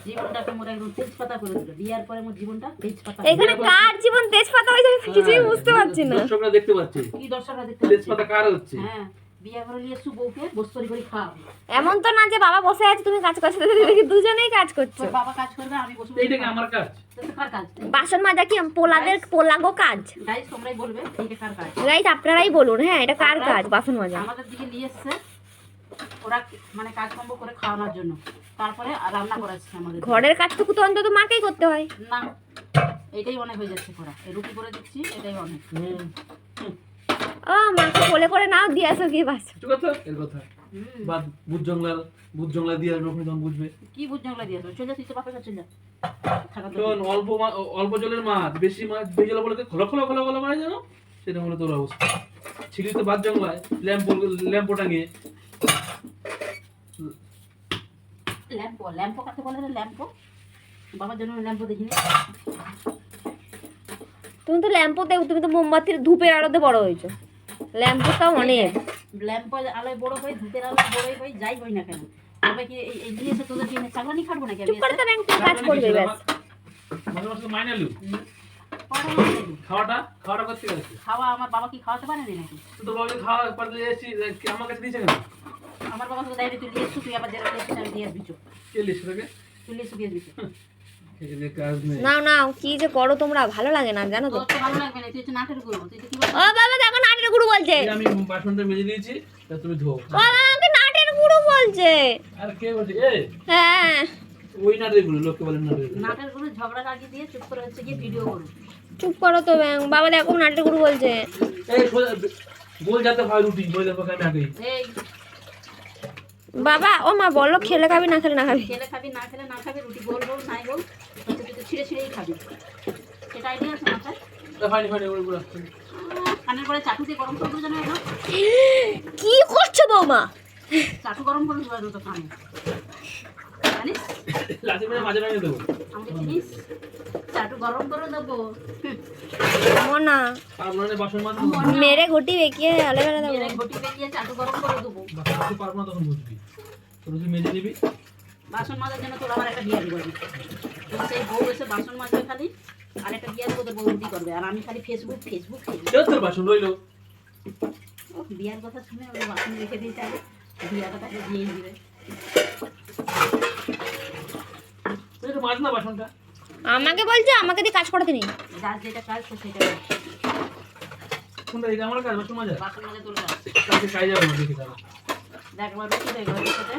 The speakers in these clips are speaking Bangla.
জীবনটাকে মোর একদম তেজপাতা করে দিল। বিয়ার পরে মোর জীবনটা তেজপাতা। এখানে কার জীবন তেজপাতা হয়ে যাবে কিছুই বুঝতে পারছি না। দর্শকরা দেখতে পাচ্ছে কি দর্শকরা দেখতে পাচ্ছে? তেজপাতা কার হচ্ছে? হ্যাঁ, বিয়া করে নিয়ে এসু বউকে বস্তরি করে খাও। এমন তো না যে বাবা বসে আছে তুমি কাজ করছো, দেখি দুজনেই কাজ করছো। তোর বাবা কাজ করবে, আমি বসে এইটা কি আমার কাজ? তো কার কাজ? বাসন মাজা কি পোলাগো কাজ? গাইস তোমরাই বলবে এইটা কার কাজ? গাইস আপনারাই বলুন, হ্যাঁ এটা কার কাজ বাসন মাজা? আমাদের দিকে নিয়ে এসছে ওরা, মানে কাজ কর্ম করে খাওয়ানোর জন্য, তারপরে রান্না করাচ্ছে আমাদের। ঘরের কাজটুকু তো অন্তত মাকেই করতে হয় না, এটাই অনেক হয়ে যাচ্ছে করা। এই রুটি করে দিচ্ছি, এটাই অনেক। ও মাকে কোলে করে নাও দিয়ে আসো গিয়ে বাসন। ঠিক কথা এর কথা। বাদ বুঝ জংলা দিয়ে যখন তখন বুঝবে। কি বুঝ জংলা দিয়ে আসবে? চলে তুই তো বাপের কাছে চলে যা। শোন, অল্প জলের মাছ বেশি জলে বলে খোলা খোলা খোলা খোলা মানে জানো, সেটা হলো তোর অবস্থা। ছিলি তো বাদ জংলায় ল্যাম্পো টাঙিয়ে। ল্যাম্পো কাকে বলে রে? ল্যাম্পো বাবার জন্য ল্যাম্পো দেখিনি। তুমি তো ল্যাম্পো দেও, তুমি তো মোমবাতির ধূপের আলোতে বড় হয়েছো। ল্যাম্পোটাও অনেক। ল্যাম্পো আলোয় বড় হই, ধূপের আলোয় বড়ই হই, যাই হই না কেন। তবে কি এই জিনিসে তোদের কি চাকরানি খাটবো নাকি? চুপ করে তো ব্যাংক কাজ করবে ব্যাস। মাঝে মাঝে মাইনে লু। খাওয়াটা করতে গেছে। খাওয়া আমার বাবা কি খাওয়াতে পারে নাকি? তো বাবা খাওয়া পারলে এসেছি আমার কাছে দিয়েছে কেন? আমার বাবা তো ডাইরেক্ট তুই নিয়ে এসছো, তুই আবার যেটা দিয়েছিস আমি দিয়ে আসবি। কে লিখছে তোকে? তুই লিখে দিয়ে দিবি। কাজ নেই। নাও নাও, কি যে করো তোমরা, ভালো লাগে না জানো তো। তোর তো ভালো লাগবে না, তুই হচ্ছে নাটের গুরু। তুই তো কি বলছিস? ও বাবা দেখো নাটের গুরু বলছে। আমি বাসনটা মেজে দিয়েছি, তা তুমি ধো। ও বাবা আমাকে নাটের গুরু বলছে। আর কে বলছে? হ্যাঁ ওই নাটের গুলো, লোককে বলেন নাটের গুলো। নাটের গুরু ঝগড়া লাগিয়ে দিয়ে চুপ করে হচ্ছে গিয়ে ভিডিও করুন। চুপ করো তো ব্যাংক। বাবা দেখো নাটের গুরু বলছে। এই গোল যাতে হয় রুটি, গোল যাতে খাই না আগে। এই বাবা ও মা বলো খেলে খাবি না খেলে না খাবি? খেলে খাবি, না খেলে না খাবি, রুটি গোল গোল নাই গোল হচ্ছে তুই তো ছিঁড়ে ছিঁড়েই খাবি। সেটা আইডিয়া আছে মাথায়? ফাইনি ওগুলো কানের পরে চাটু দিয়ে গরম করে দেবো জানো একদম। কি করছো বৌমা? চাটু গরম করে দেবো তো কানে, জানিস? লাঠি মেরে মাঝে ভেঙে দেবো। আমাকে চিনিস? চাটু গরম করে দেবো। মনা আর মনে বাসন মাছ মেরে ঘটি বেঁকিয়ে আলে বেলা দেবো। মেরে ঘটি পেঁচিয়ে চাটু গরম করে দেবো। বাসন পারবো না তখন বুঝবি। তোর তুই মেজে নিবি। বাসন মাজার জন্য তোর আমার একটা বিয়া দিব আমি। তোর সেই বউ এসে বাসন মাজবে খালি, আর একটা বিয়া দিব, তোর বউ রুটি করবে, আর আমি খালি ফেসবুক। তোর বাসন রইলো। ও বিয়ার কথা শুনে আমি বাসন রেখে দিই, তাহলে বিয়াটা তাকে দিয়েই দিবে। তুই তো মাছ না বাসনটা। আমাকে বলছে আমাকে দিয়ে কাজ করাতে নেই। যার যেটা কাজ সে সেটা করে। কোনটা এটা আমার কাজ, বাসন মাজা? বাসন মাজা তোর কাজ। কালকে কাজ যাবে না দেখি তারা। দেখ একবার রুটি দেখ ঘরের সাথে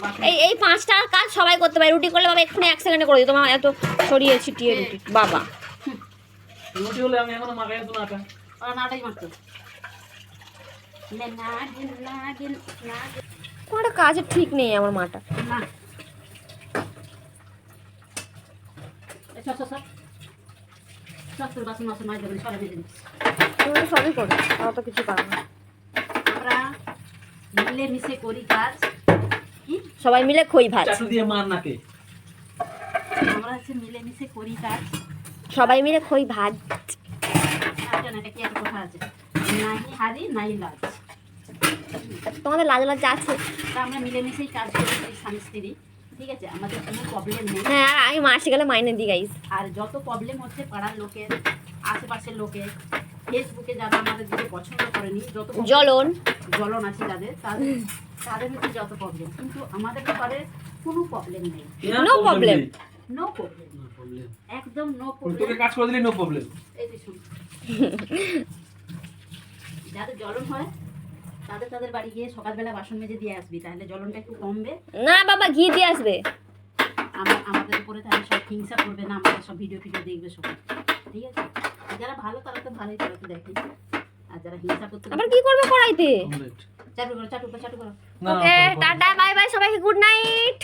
বাসন। এই পাঁচটা কাজ সবাই করতে পারে। রুটি করলে বাবা এক্ষুনি 1 সেকেন্ডে করে দিই। তোমার এত ছড়িয়ে ছিটিয়ে রুটি বাবা। রুটি হলে আমি এখনো মাখাই তো না আটা। ওরা নাটাই মারতো না দিন না দিন না দিন কোনো একটা কাজের ঠিক নেই আমার মাটা। না। তোর বাসন মাসন মাছ দেবেন সবাই মিলে দিচ্ছি। তুমি তো সবই করো, তাও তো কিছু পারো না। আমরা মিলে মিশে করি কাজ। কি? সবাই মিলে খই ভাজ। চাটু দিয়ে মার নাকে। আমরা হচ্ছে মিলে মিশে করি কাজ। সবাই মিলে খই ভাজ। একটা না, এটা কি একটা কথা আছে, নাই হারি নাই লাজ। তোমাদের লাজ লজ্জা আছে? তা আমরা মিলে মিশেই কাজ করি স্বামী স্ত্রী, ঠিক আছে? আমাদের কোনো প্রবলেম নেই। হ্যাঁ আর আমি মাসে গেলে মাইনে দিই গাইস। আর যত প্রবলেম হচ্ছে পাড়ার লোকের, আশেপাশের লোকের, ফেসবুকে যারা আমাদের দিকে পছন্দ করেনি, যত জ্বলন আছে যাদের, তাদের হচ্ছে যত প্রবলেম, কিন্তু আমাদের ব্যাপারে কোনো প্রবলেম নেই। No problem. নো প্রবলেম, একদম নো প্রবলেম। তোকে কাজ করে দিলি নো প্রবলেম। এই যে শুন, যাদের জ্বলন হয় তাদের বাড়ি গিয়ে সকালবেলা বাসন মেজে দিয়ে আসবি, তাহলে জ্বলনটা একটু কমবে। না বাবা ঘি দিয়ে আসবে। আমাদের উপরে তাহলে সব হিংসা করবে না, আমাদের সব ভিডিও দেখবে সবাই, ঠিক আছে? যারা ভালো তারা তো ভালোই করাতে দেখে, আর যারা হিংসা করতে আবার কি করবে কড়াইতে? চাটু করো। ওকে টাটা বাই বাই সবাইকে, গুড নাইট।